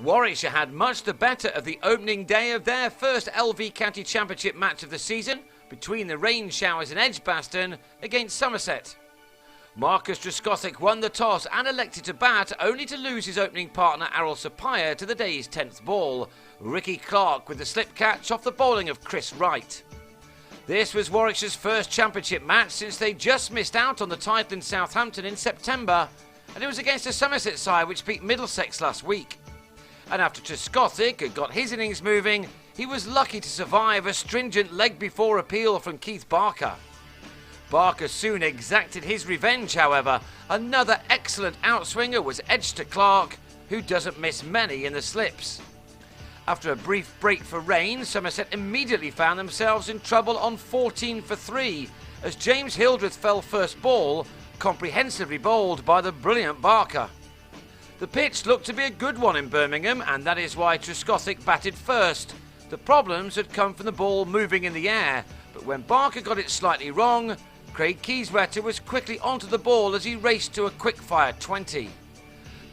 Warwickshire had much the better of the opening day of their first LV County Championship match of the season between the rain showers in Edgbaston against Somerset. Marcus Trescothick won the toss and elected to bat, only to lose his opening partner Errol Sapire to the day's 10th ball. Ricky Clark with the slip catch off the bowling of Chris Wright. This was Warwickshire's first championship match since they just missed out on the title in Southampton in September, and it was against a Somerset side which beat Middlesex last week. And after Trescothick had got his innings moving, he was lucky to survive a stringent leg before appeal from Keith Barker. Barker soon exacted his revenge, however. Another excellent outswinger was edged to Clark, who doesn't miss many in the slips. After a brief break for rain, Somerset immediately found themselves in trouble on 14 for 3, as James Hildreth fell first ball, comprehensively bowled by the brilliant Barker. The pitch looked to be a good one in Birmingham, and that is why Trescothick batted first. The problems had come from the ball moving in the air, but when Barker got it slightly wrong, Craig Keyswetter was quickly onto the ball as he raced to a quick-fire 20.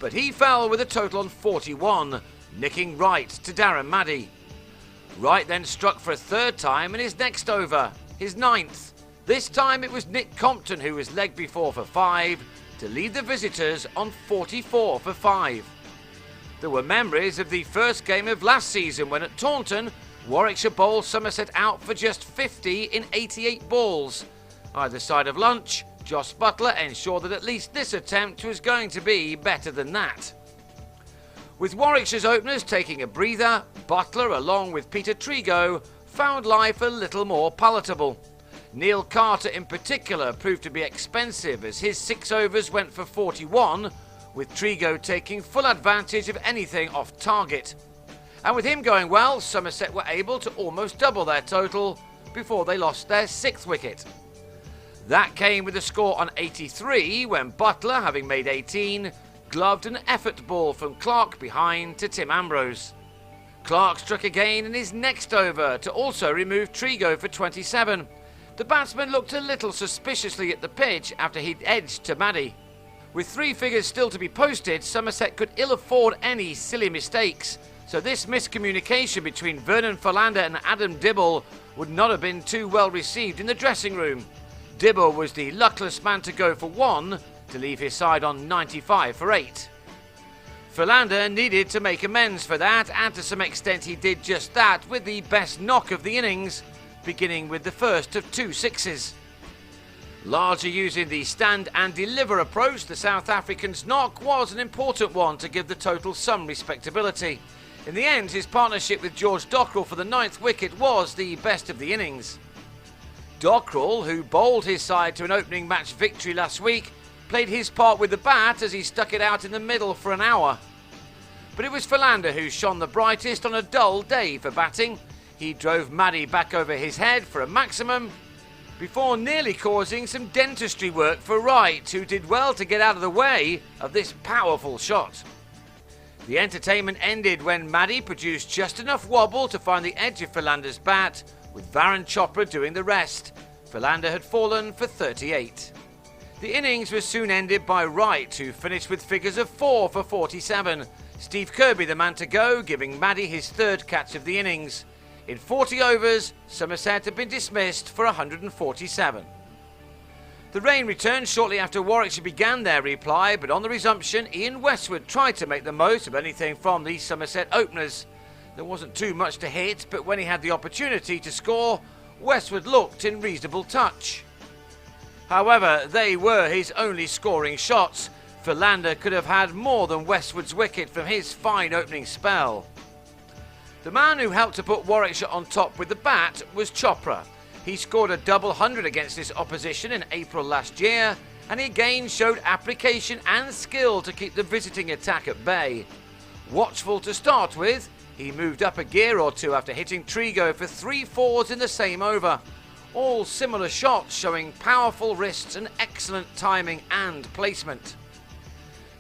But he fell with a total on 41, nicking Wright to Darren Maddy. Wright then struck for a third time in his next over, his 9th. This time it was Nick Compton who was leg before for 5, to lead the visitors on 44 for 5. There were memories of the first game of last season when at Taunton, Warwickshire bowled Somerset out for just 50 in 88 balls. Either side of lunch, Joss Butler ensured that at least this attempt was going to be better than that. With Warwickshire's openers taking a breather, Butler, along with Peter Trigo, found life a little more palatable. Neil Carter in particular proved to be expensive as his 6 overs went for 41, with Trigo taking full advantage of anything off target. And with him going well, Somerset were able to almost double their total before they lost their 6th wicket. That came with a score on 83 when Butler, having made 18, gloved an effort ball from Clark behind to Tim Ambrose. Clark struck again in his next over to also remove Trigo for 27. The batsman looked a little suspiciously at the pitch after he'd edged to Maddy. With 3 figures still to be posted, Somerset could ill afford any silly mistakes, so this miscommunication between Vernon Philander and Adam Dibble would not have been too well received in the dressing room. Dibble was the luckless man to go for 1, to leave his side on 95 for 8. Philander needed to make amends for that, and to some extent he did just that with the best knock of the innings, beginning with the first of 2 sixes. Largely using the stand and deliver approach, the South African's knock was an important one to give the total some respectability. In the end, his partnership with George Dockrell for the 9th wicket was the best of the innings. Dockrell, who bowled his side to an opening match victory last week, played his part with the bat as he stuck it out in the middle for an hour. But it was Philander who shone the brightest on a dull day for batting. He drove Maddy back over his head for a maximum, before nearly causing some dentistry work for Wright, who did well to get out of the way of this powerful shot. The entertainment ended when Maddy produced just enough wobble to find the edge of Philander's bat, with Varun Chopra doing the rest. Philander had fallen for 38. The innings was soon ended by Wright, who finished with figures of 4 for 47. Steve Kirby the man to go, giving Maddy his 3rd catch of the innings. In 40 overs, Somerset had been dismissed for 147. The rain returned shortly after Warwickshire began their reply, but on the resumption, Ian Westwood tried to make the most of anything from the Somerset openers. There wasn't too much to hit, but when he had the opportunity to score, Westwood looked in reasonable touch. However, they were his only scoring shots. Philander could have had more than Westwood's wicket from his fine opening spell. The man who helped to put Warwickshire on top with the bat was Chopra. He scored a double 100 against his opposition in April last year, and he again showed application and skill to keep the visiting attack at bay. Watchful to start with, he moved up a gear or 2 after hitting Trigo for 3 fours in the same over. All similar shots showing powerful wrists and excellent timing and placement.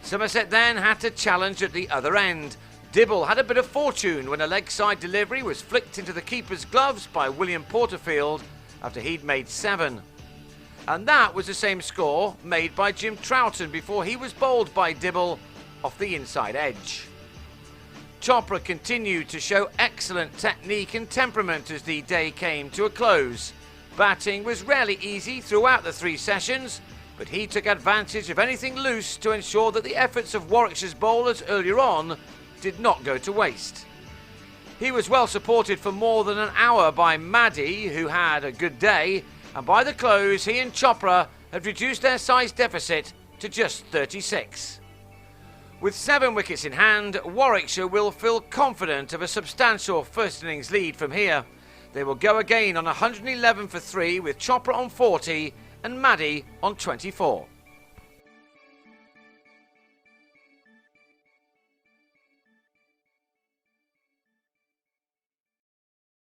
Somerset then had to challenge at the other end. Dibble had a bit of fortune when a leg side delivery was flicked into the keeper's gloves by William Porterfield after he'd made 7. And that was the same score made by Jim Troughton before he was bowled by Dibble off the inside edge. Chopra continued to show excellent technique and temperament as the day came to a close. Batting was rarely easy throughout the 3 sessions, but he took advantage of anything loose to ensure that the efforts of Warwickshire's bowlers earlier on did not go to waste. He was well supported for more than an hour by Maddy, who had a good day, and by the close he and Chopra had reduced their size deficit to just 36. With 7 wickets in hand, Warwickshire will feel confident of a substantial first innings lead from here. They will go again on 111 for 3 with Chopra on 40 and Maddy on 24.